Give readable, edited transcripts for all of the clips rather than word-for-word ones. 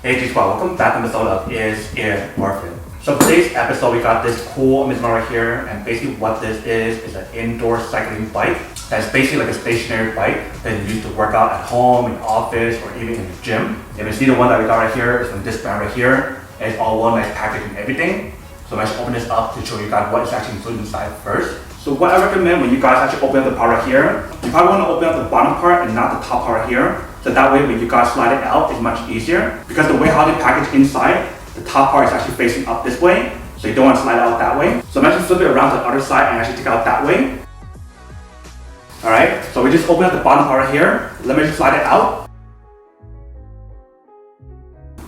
Hey G-Squad, welcome back to the episode of Is It Worth It? So for today's episode, we got this cool amusement right here, and basically what this is an indoor cycling bike. That's basically like a stationary bike that you use to work out at home, in the office, or even in the gym. If you see the one that we got right here, it's from this brand right here, and it's all one nice package and everything. So I'm actually open this up to show you guys what is actually included inside first. So what I recommend when you guys actually open up the part right here, you probably want to open up the bottom part and not the top part right here. So that way when you guys slide it out, it's much easier. Because the way how they package inside, the top part is actually facing up this way. So you don't want to slide it out that way. So I'm actually flip it around to the other side and actually take it out that way. Alright, so we just open up the bottom part right here. Let me just slide it out.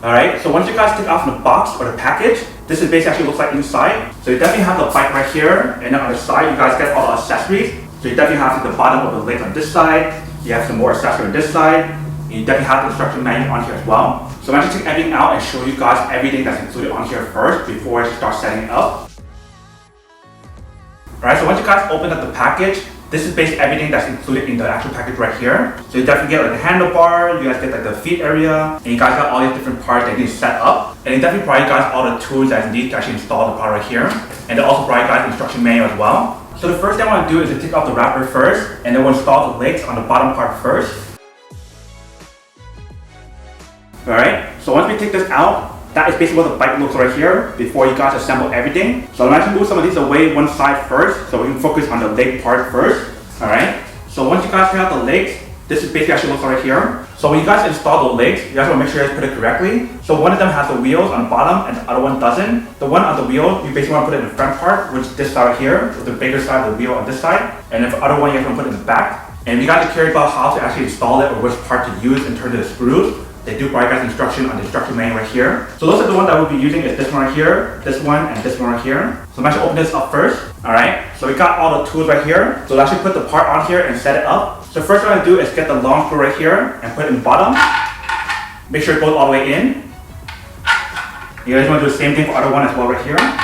Alright, so once you guys take it off from the box or the package, this is basically actually looks like inside. So you definitely have the bike right here, and then on the side you guys get all the accessories. So you definitely have the bottom of the lid on this side, you have some more accessories on this side, and you definitely have the instruction manual on here as well. So I'm actually take everything out and show you guys everything that's included on here first before I start setting it up. Alright, so once you guys open up the package, this is basically everything that's included in the actual package right here. So you definitely get like the handlebar, you guys get like the feet area, and you guys got all these different parts that you need to set up. And you definitely provide you guys all the tools that you need to actually install the part right here. And they also provide you guys the instruction manual as well. So the first thing I want to do is to take off the wrapper first, and then we'll install the legs on the bottom part first. Alright, so once we take this out, that is basically what the bike looks right here before you guys assemble everything. So I'm actually move some of these away one side first so we can focus on the leg part first. Alright, so once you guys take out the legs, this is basically actually looks right here. So when you guys install the legs, you guys want to make sure you guys put it correctly. So one of them has the wheels on the bottom and the other one doesn't. The one on the wheel, you basically want to put it in the front part, which is this side right here, with the bigger side of the wheel on this side. And then the other one, you guys want to put it in the back. And if you guys are curious about how to actually install it or which part to use in terms of the screws, they do provide guys instruction on the instruction manual right here. So those are the ones that we'll be using is this one right here, this one, and this one right here. So I'm actually open this up first. Alright, so we got all the tools right here. So let's actually put the part on here and set it up. So first what I'm gonna do is get the long screw right here and put it in the bottom. Make sure it goes all the way in. You guys wanna do the same thing for the other one as well right here.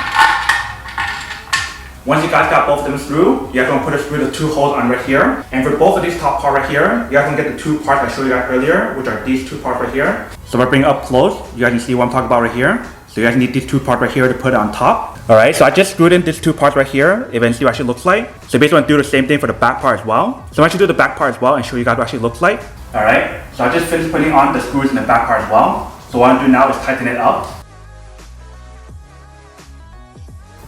Once you guys got both of them through, you guys want to put it through the two holes on right here. And for both of these top part right here, you guys can get the two parts I showed you guys earlier, which are these two parts right here. So if I bring it up close, you guys can see what I'm talking about right here. So you guys need these two parts right here to put it on top. Alright, so I just screwed in these two parts right here, if you can see what it actually looks like. So basically want to do the same thing for the back part as well. So I'm actually do the back part as well and show you guys what it actually looks like. Alright, so I just finished putting on the screws in the back part as well. So what I'm going to do now is tighten it up.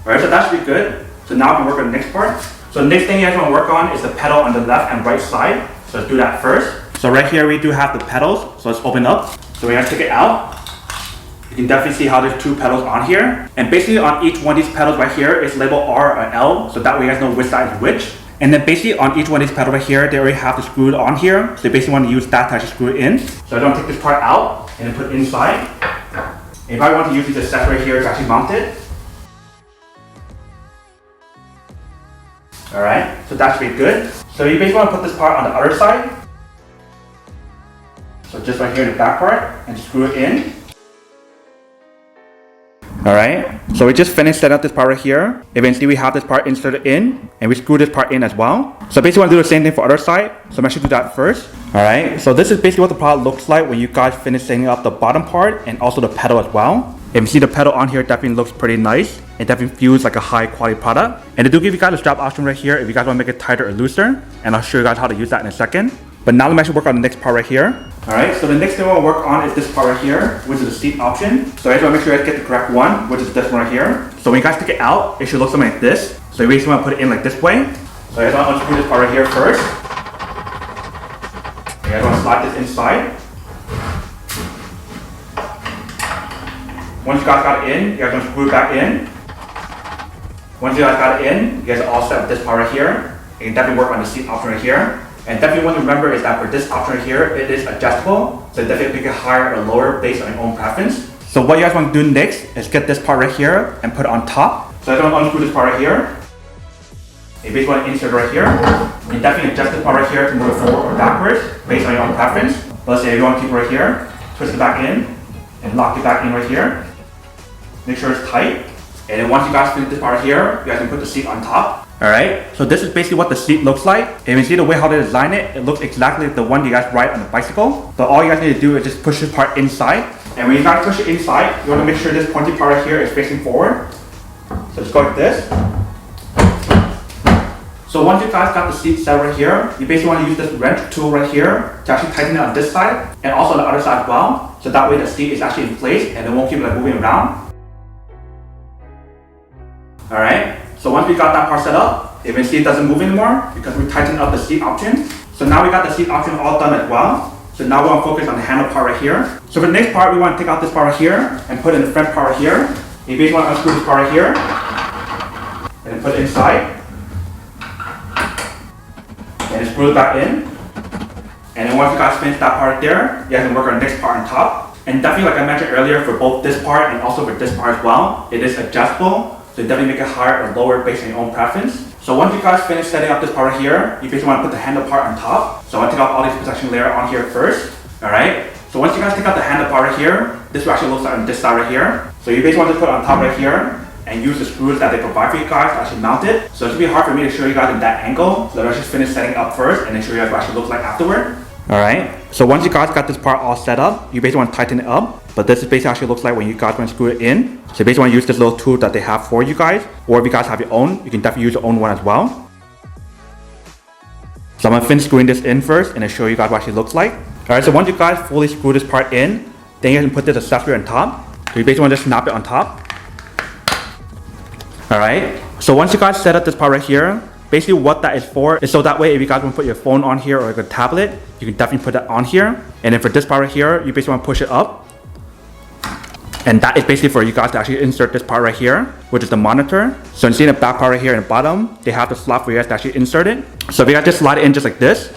Alright, so that should be good. So now we can work on the next part. So the next thing you guys want to work on is the pedal on the left and right side. So let's do that first. So right here we do have the pedals. So let's open up. So we're going to take it out. You can definitely see how there's two pedals on here. And basically on each one of these pedals right here is labeled R or L. So that way you guys know which side is which. And then basically on each one of these pedals right here, they already have the screw on here. So you basically want to use that to actually screw it in. So I'm going to take this part out and then put it inside. And if I want to use this accessory right here to actually mount it. Alright, so that should be good. So you basically want to put this part on the other side. So just right here in the back part and screw it in. Alright, so we just finished setting up this part right here. Eventually we have this part inserted in and we screw this part in as well. So basically want to do the same thing for other side. So I'm actually do that first. Alright, so this is basically what the product looks like when you guys finish setting up the bottom part and also the pedal as well. If you see the pedal on here, it definitely looks pretty nice. It definitely feels like a high quality product. And they do give you guys a strap option right here if you guys want to make it tighter or looser. And I'll show you guys how to use that in a second. But now let me actually work on the next part right here. Alright, so the next thing I want to work on is this part right here, which is the seat option. So I just want to make sure you guys get the correct one, which is this one right here. So when you guys take it out, it should look something like this. So you basically want to put it in like this way. So I just want to unscrew this part right here first. You guys want to slide this inside. Once you guys got it in, you guys want to screw it back in. Once you guys got it in, you guys are all set with this part right here. You can definitely work on the seat option right here. And definitely what to remember is that for this option right here, it is adjustable. So definitely make it higher or lower based on your own preference. So what you guys want to do next is get this part right here and put it on top. So I want to unscrew this part right here. You basically want to insert it right here. You definitely adjust this part right here to move it forward or backwards based on your own preference. Let's say you want to keep it right here, twist it back in, and lock it back in right here. Make sure it's tight. And then once you guys finish this part here, you guys can put the seat on top. Alright, so this is basically what the seat looks like. And you see the way how they design it, it looks exactly like the one you guys ride on the bicycle. So all you guys need to do is just push this part inside. And when you guys push it inside, you want to make sure this pointy part right here is facing forward. So just go like this. So once you guys got the seat set right here, you basically want to use this wrench tool right here to actually tighten it on this side and also on the other side as well. So that way the seat is actually in place and it won't keep like moving around. Alright, so once we got that part set up, you can see it doesn't move anymore because we tightened up the seat option. So now we got the seat option all done as well. So now we want to focus on the handle part right here. So for the next part, we want to take out this part right here and put in the front part right here. You basically want to unscrew this part right here and then put it inside. And screw it back in. And then once you guys finish that part right there, you guys can work on the next part on top. And definitely, like I mentioned earlier, for both this part and also for this part as well, it is adjustable. So you definitely make it higher or lower based on your own preference. So once you guys finish setting up this part right here, you basically want to put the handle part on top. So I want to take off all these protection layer on here first. Alright. So once you guys take out the handle part right here, this actually looks like on this side right here. So you basically want to put it on top right here and use the screws that they provide for you guys to actually mount it. So it's going to be hard for me to show you guys in that angle. So let's just finish setting up first and then show you guys what it actually looks like afterward. Alright, so once you guys got this part all set up, you basically want to tighten it up. But this is basically actually looks like when you guys want to screw it in. So you basically want to use this little tool that they have for you guys. Or if you guys have your own, you can definitely use your own one as well. So I'm going to finish screwing this in first and then show you guys what it actually looks like. Alright, so once you guys fully screw this part in, then you can put this accessory on top. So you basically want to just snap it on top. Alright, so once you guys set up this part right here, basically what that is for is so that way if you guys want to put your phone on here or like a tablet, you can definitely put that on here. And then for this part right here, you basically want to push it up. And that is basically for you guys to actually insert this part right here, which is the monitor. So you see in the back part right here in the bottom, they have the slot for you guys to actually insert it. So if you guys just slide it in just like this,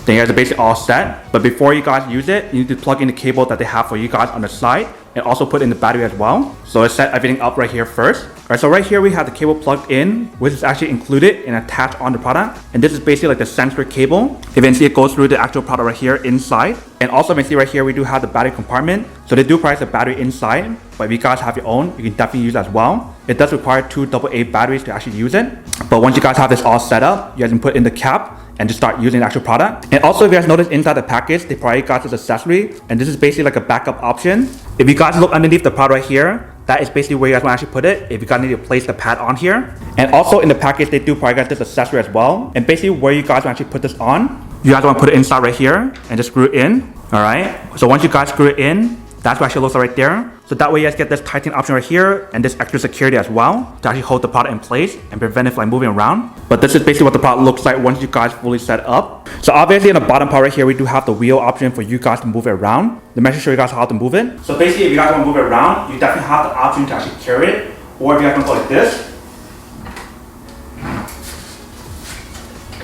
then you guys are basically all set. But before you guys use it, you need to plug in the cable that they have for you guys on the side and also put in the battery as well. So let's set everything up right here first. Alright, so right here we have the cable plugged in, which is actually included and attached on the product. And this is basically like the sensor cable. You can see it goes through the actual product right here inside. And also you can see right here we do have the battery compartment. So they do price the battery inside, but if you guys have your own, you can definitely use it as well. It does require 2 AA batteries to actually use it. But once you guys have this all set up, you guys can put in the cap and just start using the actual product. And also if you guys notice inside the package, they provide you guys this accessory, and this is basically like a backup option. If you guys look underneath the product right here, that is basically where you guys want to actually put it if you guys need to place the pad on here. And also in the package, they do provide you guys this accessory as well. And basically where you guys want to actually put this on, you guys want to put it inside right here and just screw it in. Alright, so once you guys screw it in, that's what actually looks like right there. So that way you guys get this tightening option right here and this extra security as well to actually hold the product in place and prevent it from moving around. But this is basically what the product looks like once you guys fully set up. So obviously in the bottom part right here, we do have the wheel option for you guys to move it around. Let me show you guys how to move it. So basically if you guys want to move it around, you definitely have the option to actually carry it. Or if you guys want to go like this,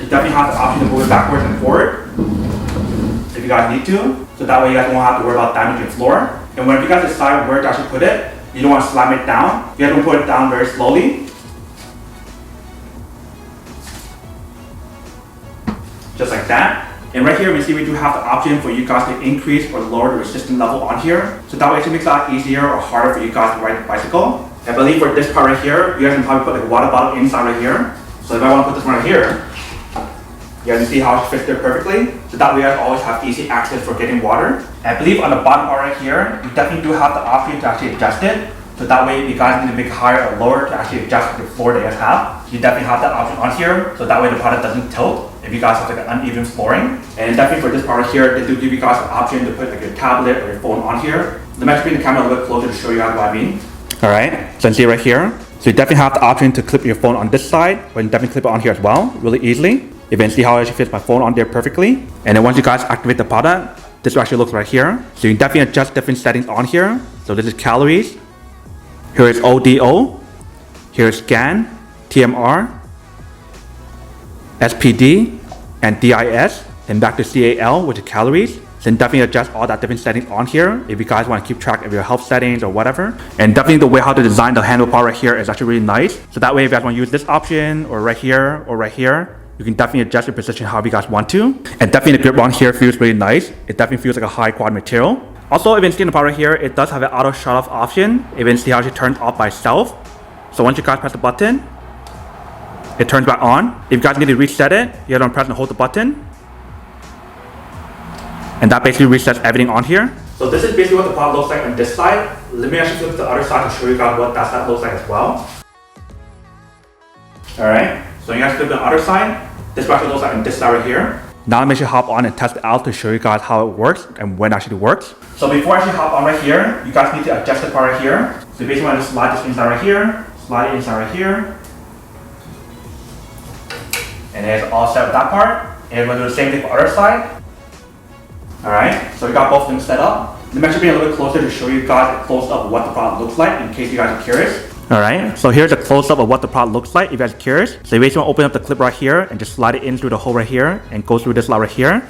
you definitely have the option to move it backwards and forward if you guys need to. So that way you guys won't have to worry about damaging the floor. And when you guys decide where to actually put it, you don't want to slam it down. You guys want to put it down very slowly. Just like that. And right here, we see we do have the option for you guys to increase or lower the resistance level on here. So that way it makes it a lot easier or harder for you guys to ride the bicycle. I believe for this part right here, you guys can probably put like a water bottle inside right here. So if I want to put this one right here, you guys can see how it fits there perfectly. So that way you guys always have easy access for getting water. And I believe on the bottom part right here, you definitely do have the option to actually adjust it. So that way if you guys need to make it higher or lower to actually adjust the floor that you guys have, you definitely have that option on here. So that way the product doesn't tilt if you guys have like an uneven flooring. And definitely for this part right here, they do give you guys the option to put like your tablet or your phone on here. Let me actually bring the camera a little bit closer to show you guys what I mean. Alright, so you see right here. So you definitely have the option to clip your phone on this side, or you definitely clip it on here as well, really easily. You can see how it actually fits my phone on there perfectly. And then once you guys activate the product, this actually looks right here. So you can definitely adjust different settings on here. So this is calories. Here is ODO. Here is scan, TMR, SPD, and DIS. Then back to CAL, which is calories. So definitely adjust all that different settings on here if you guys want to keep track of your health settings or whatever. And definitely the way how to design the handle part right here is actually really nice. So that way if you guys want to use this option or right here, you can definitely adjust your position however you guys want to. And definitely the grip on here feels really nice. It definitely feels like a high quality material. Also, if you can see in the part right here, it does have an auto shut off option. If you can see how it turns off by itself. So once you guys press the button, it turns back on. If you guys need to reset it, you have to press and hold the button. And that basically resets everything on here. So this is basically what the product looks like on this side. Let me actually flip to the other side to show you guys what that side looks like as well. Alright, so you guys flip to the other side. This actually looks like on this side right here. Now I'm actually hop on and test it out to show you guys how it works and when it actually works. So before I actually hop on right here, you guys need to adjust the part right here. So basically want to slide this inside right here, slide it inside right here. And it's all set with that part. And we're going to do the same thing for the other side. Alright, so we got both of them set up. Let me actually bring a little bit closer to show you guys a close-up of what the product looks like in case you guys are curious. Alright, so here's a close-up of what the product looks like if you guys are curious. So you basically want to open up the clip right here and just slide it in through the hole right here and go through this slot right here.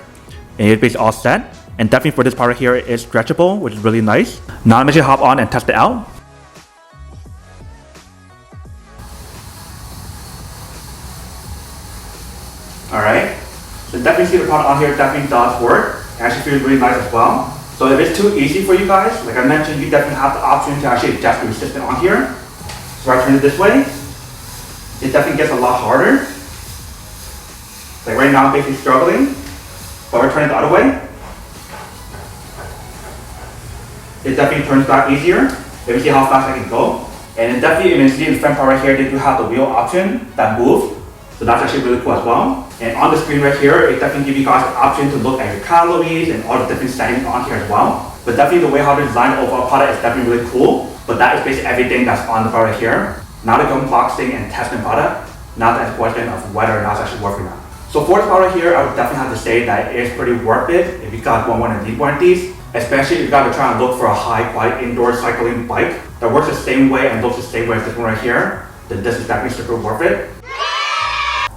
And it's basically all set. And definitely for this part right here, it is stretchable, which is really nice. Now I'm actually hop on and test it out. Alright, so definitely see the product on here definitely does work. It actually feels really nice as well. So if it's too easy for you guys, like I mentioned, you definitely have the option to actually adjust the resistance on here. So I turn it this way, it definitely gets a lot harder. Like right now I'm basically struggling, but we're turning it the other way. It definitely turns back easier. Let me see how fast I can go. And then definitely, you can see in the front part right here, they do have the wheel option that moves. So that's actually really cool as well. And on the screen right here, it definitely gives you guys the option to look at your calories and all the different settings on here as well. But definitely the way how they designed the overall product is definitely really cool. But that is basically everything that's on the product here. Now to go unboxing and testing product, now the question of whether or not it's actually working or not. So for this product here, I would definitely have to say that it is pretty worth it if you guys want one of these. Especially if you guys are trying to look for a high quality indoor cycling bike that works the same way and looks the same way as this one right here, then this is definitely super worth it.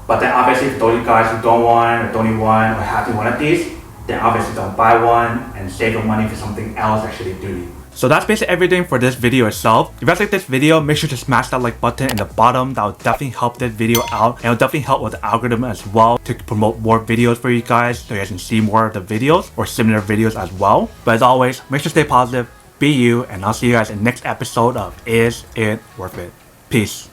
But then obviously if those of you guys who don't want or don't need one or have one of these, then obviously don't buy one and save your money for something else actually do need. So that's basically everything for this video itself. If you guys like this video, make sure to smash that like button in the bottom. That will definitely help this video out and it will definitely help with the algorithm as well to promote more videos for you guys so you guys can see more of the videos or similar videos as well. But as always, make sure to stay positive, be you, and I'll see you guys in the next episode of Is It Worth It? Peace.